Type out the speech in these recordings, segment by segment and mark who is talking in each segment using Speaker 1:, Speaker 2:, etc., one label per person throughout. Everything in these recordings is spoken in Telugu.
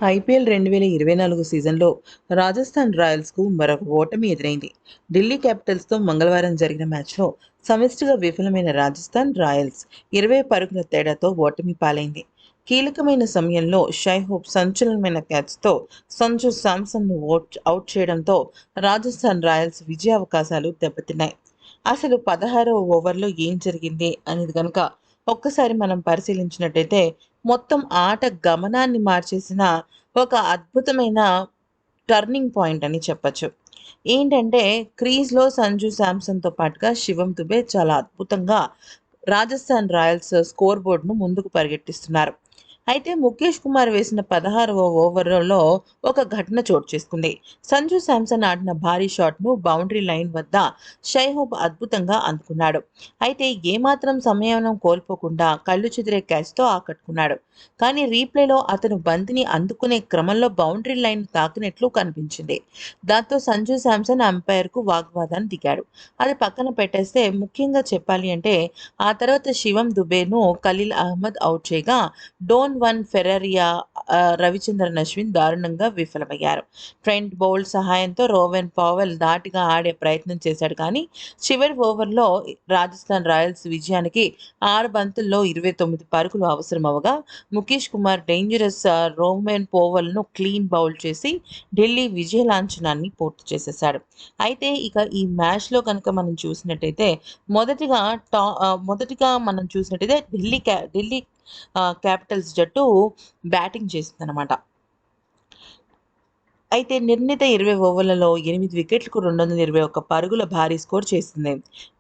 Speaker 1: ఐపీఎల్ 2024 సీజన్లో రాజస్థాన్ రాయల్స్కు మరొక ఓటమి ఎదురైంది. ఢిల్లీ క్యాపిటల్స్తో మంగళవారం జరిగిన మ్యాచ్లో సమిష్టిగా విఫలమైన రాజస్థాన్ రాయల్స్ 20 పరుగుల తేడాతో ఓటమి పాలైంది. కీలకమైన సమయంలో షైహోప్ సంచలనమైన క్యాచ్తో సంజు శాంసన్ను అవుట్ చేయడంతో రాజస్థాన్ రాయల్స్ విజయావకాశాలు దెబ్బతిన్నాయి. అసలు 16వ ఓవర్లో ఏం జరిగింది అనేది కనుక ఒక్కసారి మనం పరిశీలించినట్టయితే మొత్తం ఆట గమనాన్ని మార్చేసిన ఒక అద్భుతమైన టర్నింగ్ పాయింట్ అని చెప్పొచ్చు. ఏంటంటే క్రీజ్‌లో సంజు శాంసన్‌తో పాటుగా శివం దుబే చాలా అద్భుతంగా రాజస్థాన్ రాయల్స్ స్కోర్ బోర్డ్‌ను ముందుకు పరిగెట్టిస్తున్నారు. అయితే ముఖేష్ కుమార్ వేసిన 16వ ఓవర్‌లో ఒక ఘటన చోటు చేసుకుంది. సంజు శాంసన్ ఆడిన భారీ షాట్‌ను బౌండరీ లైన్ వద్ద షైహోప్ అద్భుతంగా అందుకున్నాడు. అయితే ఏమాత్రం సంయమనం కోల్పోకుండా కళ్ళు చెదిరే క్యాచ్‌తో ఆకట్టుకున్నాడు. కానీ రీప్లేలో అతను బంతిని అందుకునే క్రమంలో బౌండరీ లైన్ తాకినట్లు కనిపించింది. దాంతో సంజు శాంసన్ అంపైర్‌కు వాగ్వాదానికి దిగాడు. అది పక్కన పెట్టేస్తే ముఖ్యంగా చెప్పాలి అంటే ఆ తర్వాత శివం దుబేను ఖలీల్ అహ్మద్ అవుట్ చేయగా డోన్ వన్ ఫెరరియా, రవిచంద్రన్ అశ్విన్ దారుణంగా విఫలమయ్యారు. ట్రెంట్ బౌల్ట్ సహాయంతో రోవెన్ పావెల్ ధాటిగా ఆడే ప్రయత్నం చేశాడు కానీ చివరి ఓవర్లో రాజస్థాన్ రాయల్స్ విజయానికి 6 బంతుల్లో 29 పరుగులు అవసరమవగా ముఖేష్ కుమార్ డేంజరస్ రోవెన్ పోవెల్ను క్లీన్ బౌల్ చేసి ఢిల్లీ విజయ లాంఛనాన్ని పూర్తి చేసేశాడు. అయితే ఇక ఈ మ్యాచ్‌లో కనుక మనం చూసినట్టయితే మొదటిగా మనం చూసినట్టయితే ఢిల్లీ క్యాపిటల్స్ జట్టు బ్యాటింగ్ చేసిందనమాట. అయితే నిర్ణీత 20 ఓవర్లలో 8 వికెట్లకు 221 పరుగుల భారీ స్కోర్ చేసింది.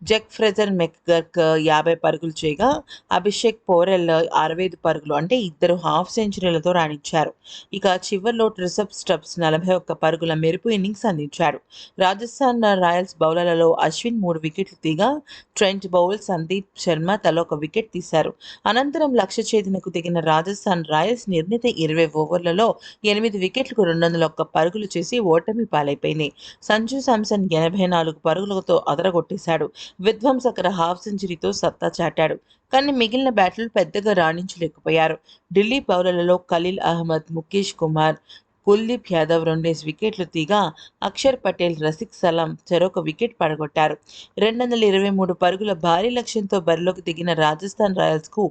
Speaker 1: జక్ ఫ్రెజర్ మెక్గర్క్ 50 పరుగులు చేయగా అభిషేక్ పోరెల్ 65 పరుగులు అంటే ఇద్దరు హాఫ్ సెంచరీలతో రాణించారు. ఇక చివర్లో ట్రిసప్ స్టబ్స్ 41 పరుగుల మెరుపు ఇన్నింగ్స్ అందించాడు. రాజస్థాన్ రాయల్స్ బౌలర్లలో అశ్విన్ 3 వికెట్లు తీగా ట్రెంట్ బౌల్ట్, సందీప్ శర్మ తలా ఒక వికెట్ తీశారు. అనంతరం లక్ష్య ఛేదనకు దిగిన రాజస్థాన్ రాయల్స్ నిర్ణీత 20 ఓవర్లలో 8 వికెట్లకు 201 పరుగులు చేసి ఓటమి పాలైపోయింది. సంజు శాంసన్ 84 పరుగులతో అదరగొట్టేశాడు. విధ్వంసకర హాఫ్ సెంచరీతో సత్తా చాటాడు. కానీ మిగిలిన బ్యాటర్లు పెద్దగా రాణించలేకపోయారు. ఢిల్లీ బౌలర్లలో ఖలీల్ అహ్మద్, ముఖేష్ కుమార్, కుల్దీప్ యాదవ్ 2 వికెట్లు తీగా అక్షర్ పటేల్, రసిక్ సలాం చెరొక వికెట్ పడగొట్టారు. 223 పరుగుల భారీ లక్ష్యంతో బరిలోకి దిగిన రాజస్థాన్ రాయల్స్‌కు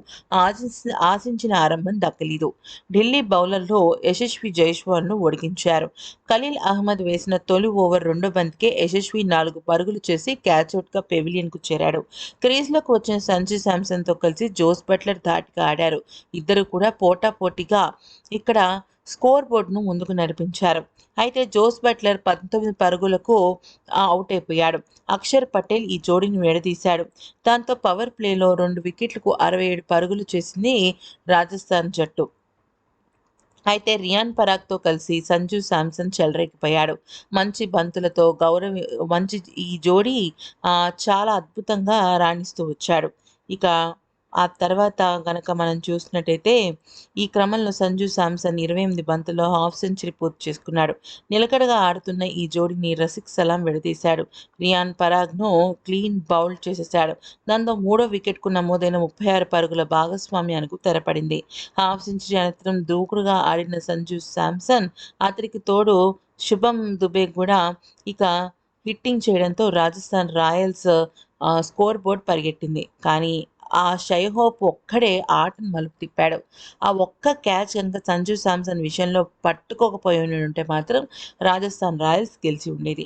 Speaker 1: ఆశించిన ఆరంభం దక్కలేదు. ఢిల్లీ బౌలర్లు యశస్వి జైస్వాల్‌ను ఒడిగించారు. ఖలీల్ అహ్మద్ వేసిన తొలి ఓవర్ రెండో బంతికే యశస్వి 4 పరుగులు చేసి క్యాచౌట్‌గా పెవిలియన్‌కు చేరాడు. క్రీజ్‌లోకి వచ్చిన సంజు శాంసన్‌తో కలిసి జోస్ బట్లర్ ధాటిగా ఆడారు. ఇద్దరు కూడా పోటాపోటీగా ఇక్కడ స్కోర్ బోర్డ్‌ను ముందుకు నడిపించారు. అయితే జోస్ బట్లర్ 19 పరుగులకు అవుట్ అయిపోయాడు. అక్షర్ పటేల్ ఈ జోడీని విడదీశాడు. దాంతో పవర్ ప్లేలో 2 వికెట్లకు 67 పరుగులు చేసింది రాజస్థాన్ జట్టు. అయితే రియాన్ పరాగ్‌తో కలిసి సంజు శాంసన్ చెలరేగిపోయాడు. మంచి బంతులతో మంచి ఈ జోడీ చాలా అద్భుతంగా రాణిస్తూ వచ్చాడు. ఇక ఆ తర్వాత గనక మనం చూసినట్టయితే ఈ క్రమంలో సంజు శాంసన్ 28 బంతుల్లో హాఫ్ సెంచరీ పూర్తి చేసుకున్నాడు. నిలకడగా ఆడుతున్న ఈ జోడీని రసిక్ సలాం విడదీశాడు. రియాన్ పరాగ్‌ను క్లీన్ బౌల్డ్ చేసేశాడు. దాంతో మూడో వికెట్‌కు నమోదైన 36 పరుగుల భాగస్వామ్యానికి తెరపడింది. హాఫ్ సెంచరీ అనంతరం దూకుడుగా ఆడిన సంజు శాంసన్ అతడికి తోడు శుభం దుబే కూడా ఇక హిట్టింగ్ చేయడంతో రాజస్థాన్ రాయల్స్ స్కోర్ బోర్డ్ పరిగెట్టింది. కానీ ఆ షైహోప్ ఒక్కడే ఆటను మలుపు తిప్పాడు. ఆ ఒక్క క్యాచ్ గనుక సంజు శాంసన్ విషయంలో పట్టుకోకపోయి ఉండుంటే మాత్రం రాజస్థాన్ రాయల్స్ గెలిచి ఉండేది.